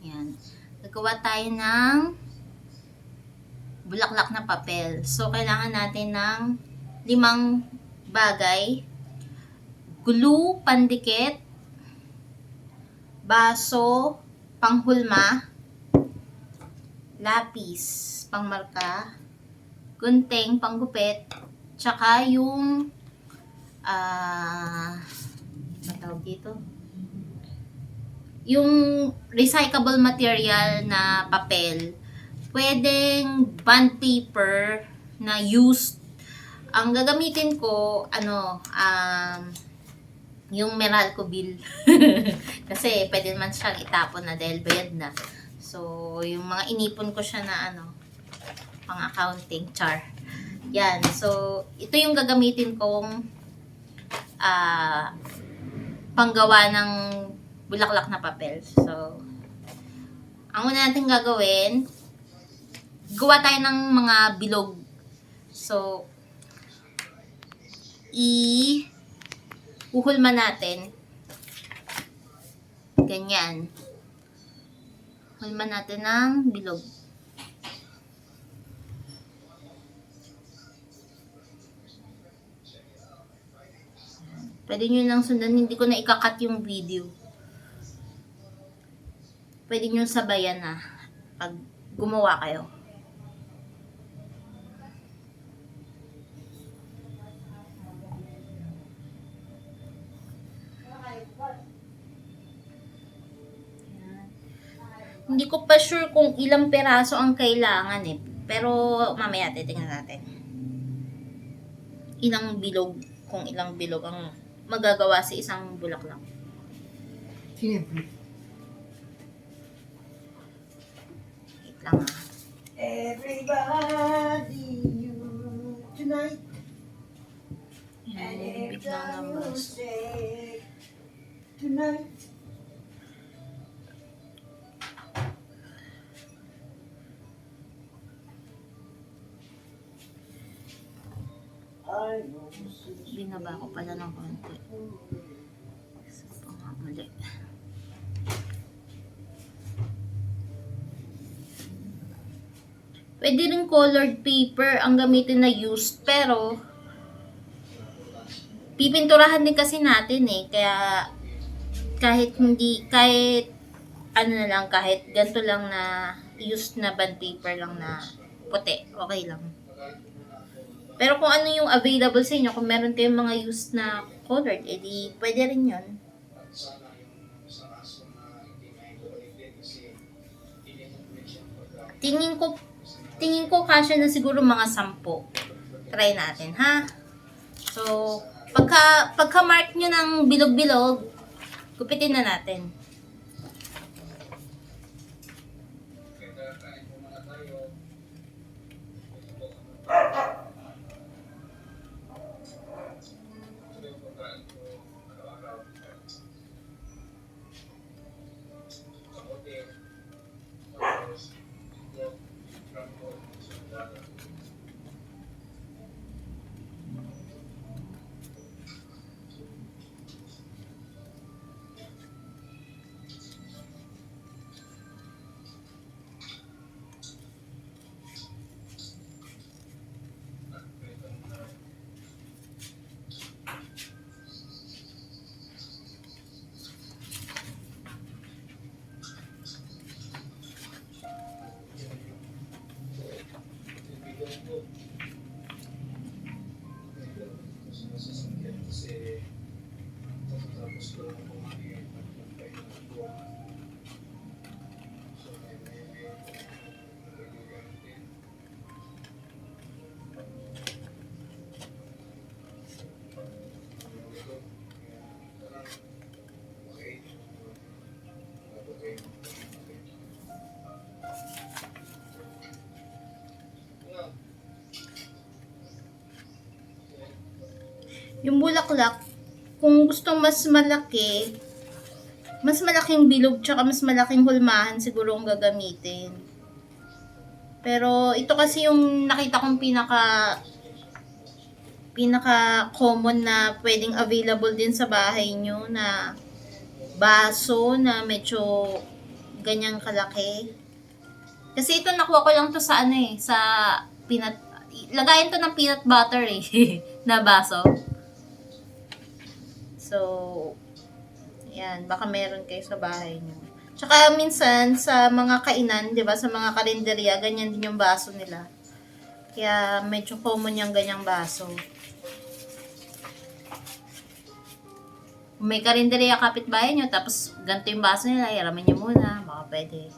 Yan. Gagawa tayo ng bulaklak na papel. So, kailangan natin ng 5 bagay. Glue, pandikit, baso, panghulma, lapis, pangmarka, gunting, panggupit, tsaka yung tawag dito? Yung recyclable material na papel. Pwedeng bond paper na used. Ang gagamitin ko, yung Meralco bill. Kasi pwede naman siyang itapon na dahil bayad na. So, yung mga inipon ko siya na pang accounting, char. Yan. So, ito yung gagamitin kong panggawa ng bulaklak na papel. So, ang una natin gagawin, gawa tayo ng mga bilog. So, uhulma natin. Ganyan. Hulma natin ng bilog. Pwede nyo lang sundan, hindi ko na ikakat yung video. Pwede nyo sabayan na pag gumawa kayo. Hindi ko pa sure kung ilang peraso ang kailangan eh. Pero mamaya titingnan natin. Kung ilang bilog ang magagawa sa isang bulaklak. Siyempre. Wait lang ah. Everybody you tonight. And Biglang you numbers. say tonight. Binaba ko pala ng konti. So, muli. Pwede rin colored paper ang gamitin na used, pero pipinturahan din kasi natin eh. Kaya kahit ganito lang na used na bond paper lang na puti, okay lang. Pero kung ano yung available sa inyo, kung meron kayong mga used na colored, edi pwede rin yun. Tingin ko kasya na siguro mga 10. Try natin, ha? So, pagka mark nyo ng bilog-bilog, gupitin na natin. Yung bulaklak, kung gustong mas malaking bilog tsaka mas malaking hulmahan siguro ang gagamitin. Pero ito kasi yung nakita kong pinaka common na pwedeng available din sa bahay nyo na baso na medyo ganyang kalaki. Kasi ito nakuha ko lang to sa ano eh, sa peanut, lagayan to ng peanut butter eh, na baso. So, yan, baka meron kayo sa bahay niyo. Tsaka minsan sa mga kainan, 'di ba, sa mga karinderya, ganyan din yung baso nila. Kaya medyo common yung ganyang baso. Kung may karinderya kapitbahay nyo, tapos ganito yung baso nila, hiramin nyo muna, baka pwede.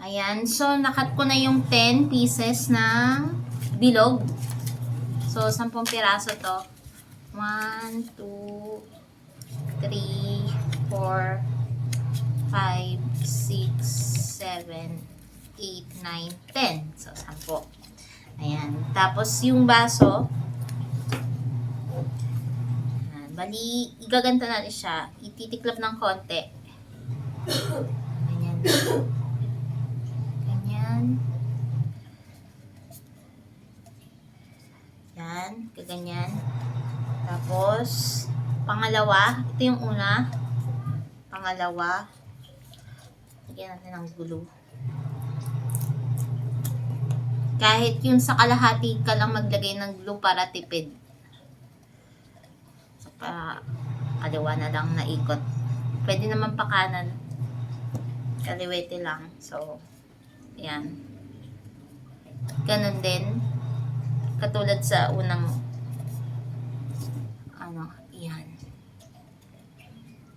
Ayan. So, nakat ko na yung 10 pieces ng bilog. So, 10 piraso to. 1, 2, 3, 4, 5, 6, 7, 8, 9, 10. So, 10. Ayan. Tapos, yung baso, bali, igaganta natin siya. Ititiklop ng konti. Ganyan. Ganyan. Yan. Kaganyan. Tapos, pangalawa. Ito yung una. Pangalawa. Lagyan natin ng glue. Kahit yung sa kalahati ka lang maglagay ng glue para tipid. So, kaliwa na lang na ikot. Pwede naman pa kanan. Kaliwete lang. So, yan. Ganun din. Katulad sa unang yan.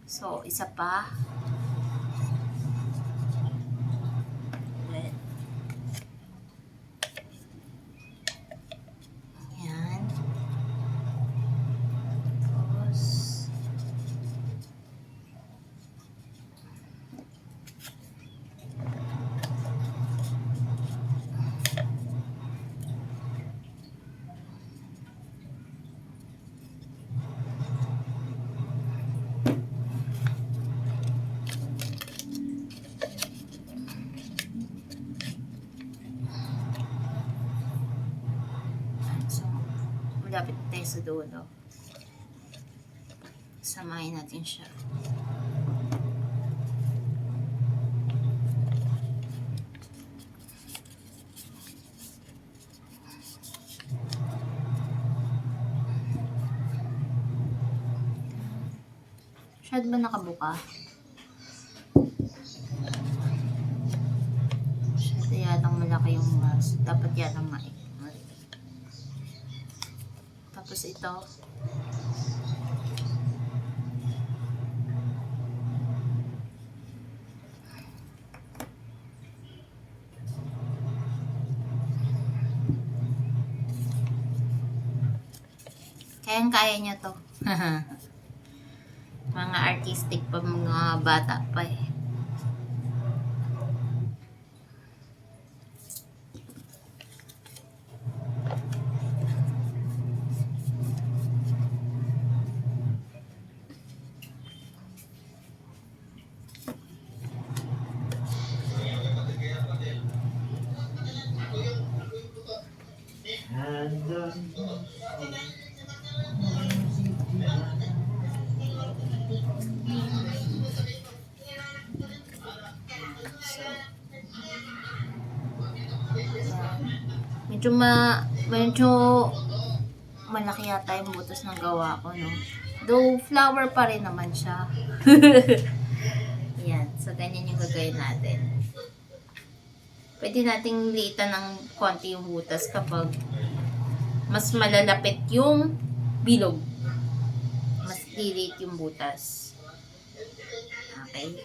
So, isa pa. Yan. Tapos, malapit tayo sa dulo. Samahin natin siya. Masyado ba nakabuka? Masyado yatang malaki yung mas. Dapat yatang mali. Tapos ito. Kayang-kaya niya to. Mga artistic pa, mga bata pa eh. medyo malaki yata yung butas ng gawa ko, no? Though, flower pa rin naman siya. Yan. So, ganyan yung gagawin natin. Pwede nating liitan ng konti yung butas kapag mas malalapit yung bilog. Mas lilit yung butas. Okay.